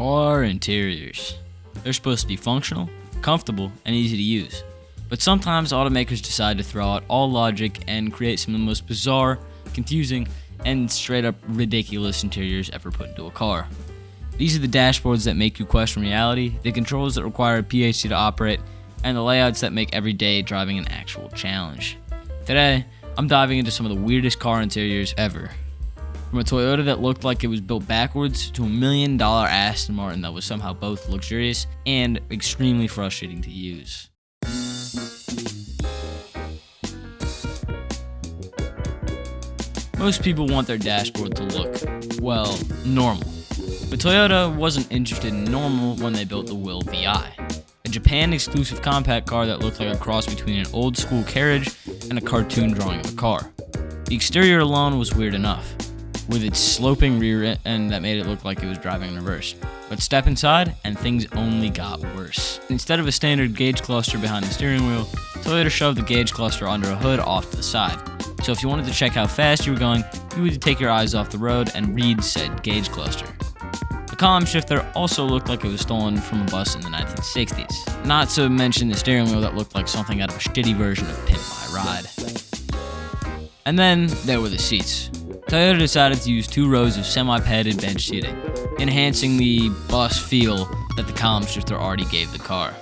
Car interiors. They're supposed to be functional, comfortable, and easy to use. But sometimes automakers decide to throw out all logic and create some of the most bizarre, confusing, and straight up ridiculous interiors ever put into a car. These are the dashboards that make you question reality, the controls that require a PhD to operate, and the layouts that make everyday driving an actual challenge. Today, I'm diving into some of the weirdest car interiors ever. From a Toyota that looked like it was built backwards to $1 million Aston Martin that was somehow both luxurious and extremely frustrating to use. Most people want their dashboard to look, well, normal. But Toyota wasn't interested in normal when they built the Will VI, a Japan-exclusive compact car that looked like a cross between an old-school carriage and a cartoon drawing of a car. The exterior alone was weird enough, with its sloping rear end that made it look like it was driving in reverse. But step inside, and things only got worse. Instead of a standard gauge cluster behind the steering wheel, Toyota shoved the gauge cluster under a hood off to the side. So if you wanted to check how fast you were going, you had to take your eyes off the road and read said gauge cluster. The column shifter also looked like it was stolen from a bus in the 1960s. Not to mention the steering wheel that looked like something out of a shitty version of Pimp My Ride. And then there were the seats. Toyota decided to use 2 rows of semi-padded bench seating, enhancing the bus feel that the column shifter already gave the car.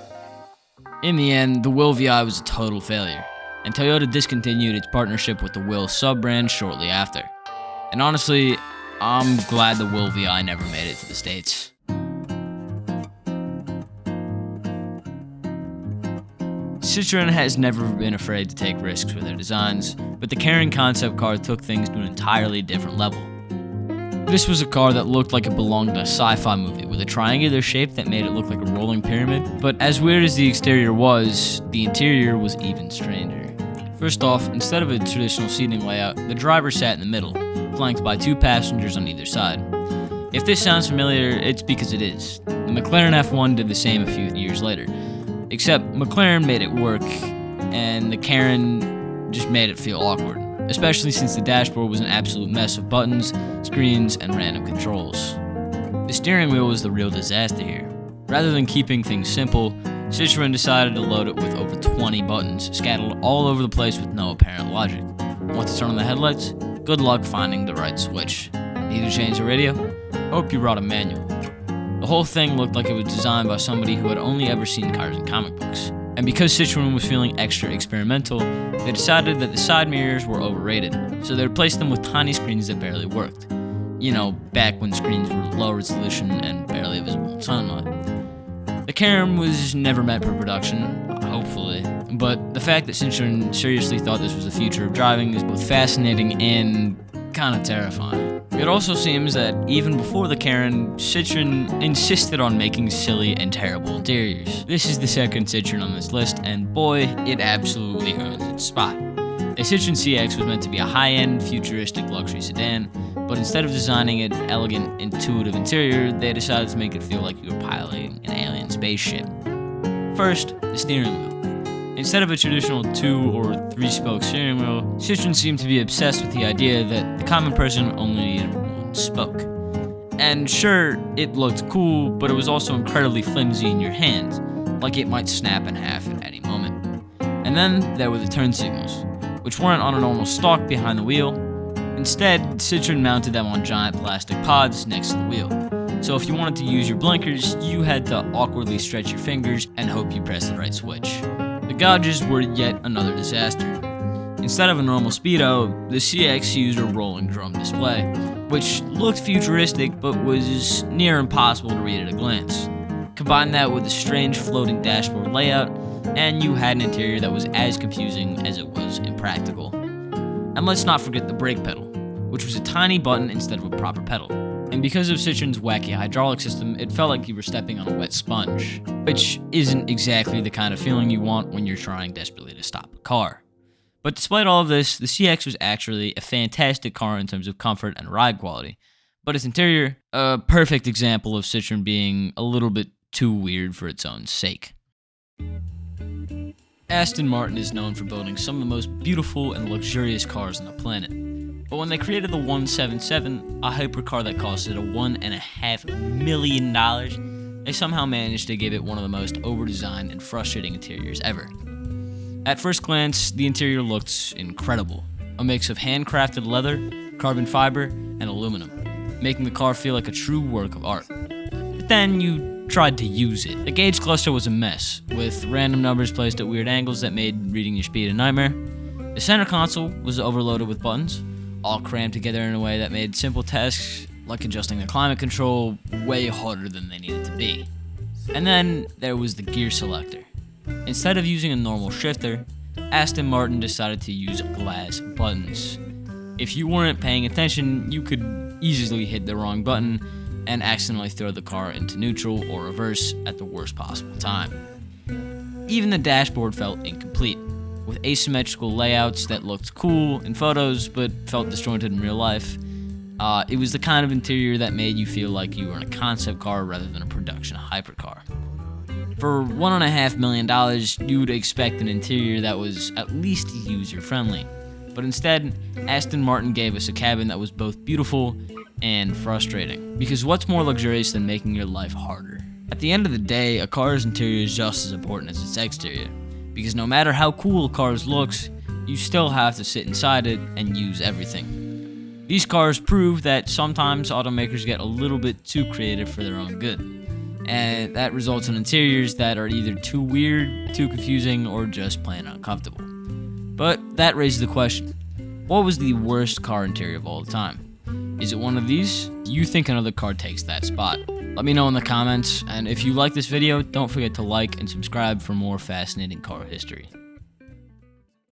In the end, the Will VI was a total failure, and Toyota discontinued its partnership with the Will sub-brand shortly after. And honestly, I'm glad the Will VI never made it to the States. Citroen has never been afraid to take risks with their designs, but the Karin concept car took things to an entirely different level. This was a car that looked like it belonged in a sci-fi movie with a triangular shape that made it look like a rolling pyramid, but as weird as the exterior was, the interior was even stranger. First off, instead of a traditional seating layout, the driver sat in the middle, flanked by 2 passengers on either side. If this sounds familiar, it's because it is. The McLaren F1 did the same a few years later. Except McLaren made it work, and the Karin just made it feel awkward, especially since the dashboard was an absolute mess of buttons, screens, and random controls. The steering wheel was the real disaster here. Rather than keeping things simple, Citroen decided to load it with over 20 buttons, scattered all over the place with no apparent logic. Want to turn on the headlights? Good luck finding the right switch. Need to change the radio? Hope you brought a manual. The whole thing looked like it was designed by somebody who had only ever seen cars in comic books. And because Citroen was feeling extra experimental, they decided that the side mirrors were overrated, so they replaced them with tiny screens that barely worked. You know, back when screens were low resolution and barely visible in sunlight. The Karin was never meant for production, hopefully, but the fact that Citroen seriously thought this was the future of driving is both fascinating and kinda terrifying. It also seems that even before the Karin, Citroen insisted on making silly and terrible interiors. This is the second Citroen on this list, and boy, it absolutely earns its spot. A Citroen CX was meant to be a high-end, futuristic luxury sedan, but instead of designing an elegant, intuitive interior, they decided to make it feel like you were piloting an alien spaceship. First, the steering wheel. Instead of a traditional 2 or 3-spoke steering wheel, Citroen seemed to be obsessed with the idea that the common person only needed 1 spoke. And sure, it looked cool, but it was also incredibly flimsy in your hands, like it might snap in half at any moment. And then there were the turn signals, which weren't on a normal stalk behind the wheel. Instead, Citroen mounted them on giant plastic pods next to the wheel. So if you wanted to use your blinkers, you had to awkwardly stretch your fingers and hope you pressed the right switch. The gauges were yet another disaster. Instead of a normal speedo, the CX used a rolling drum display, which looked futuristic but was near impossible to read at a glance. Combine that with a strange floating dashboard layout, and you had an interior that was as confusing as it was impractical. And let's not forget the brake pedal, which was a tiny button instead of a proper pedal. And because of Citroen's wacky hydraulic system, it felt like you were stepping on a wet sponge, which isn't exactly the kind of feeling you want when you're trying desperately to stop a car. But despite all of this, the CX was actually a fantastic car in terms of comfort and ride quality. But its interior, a perfect example of Citroen being a little bit too weird for its own sake. Aston Martin is known for building some of the most beautiful and luxurious cars on the planet. But when they created the 177, a hypercar that costed $1.5 million, they somehow managed to give it one of the most over-designed and frustrating interiors ever. At first glance, the interior looked incredible. A mix of handcrafted leather, carbon fiber, and aluminum, making the car feel like a true work of art. But then you tried to use it. The gauge cluster was a mess, with random numbers placed at weird angles that made reading your speed a nightmare. The center console was overloaded with buttons, all crammed together in a way that made simple tasks like adjusting the climate control way harder than they needed to be. And then there was the gear selector. Instead of using a normal shifter, Aston Martin decided to use glass buttons. If you weren't paying attention, you could easily hit the wrong button and accidentally throw the car into neutral or reverse at the worst possible time. Even the dashboard felt incomplete, with asymmetrical layouts that looked cool in photos but felt disjointed in real life. It was the kind of interior that made you feel like you were in a concept car rather than a production hypercar. For $1.5 million, you would expect an interior that was at least user-friendly. But instead, Aston Martin gave us a cabin that was both beautiful and frustrating. Because what's more luxurious than making your life harder? At the end of the day, a car's interior is just as important as its exterior. Because no matter how cool a car looks, you still have to sit inside it and use everything. These cars prove that sometimes automakers get a little bit too creative for their own good. And that results in interiors that are either too weird, too confusing, or just plain uncomfortable. But that raises the question, what was the worst car interior of all time? Is it one of these? Do you think another car takes that spot? Let me know in the comments, and if you like this video, don't forget to like and subscribe for more fascinating car history.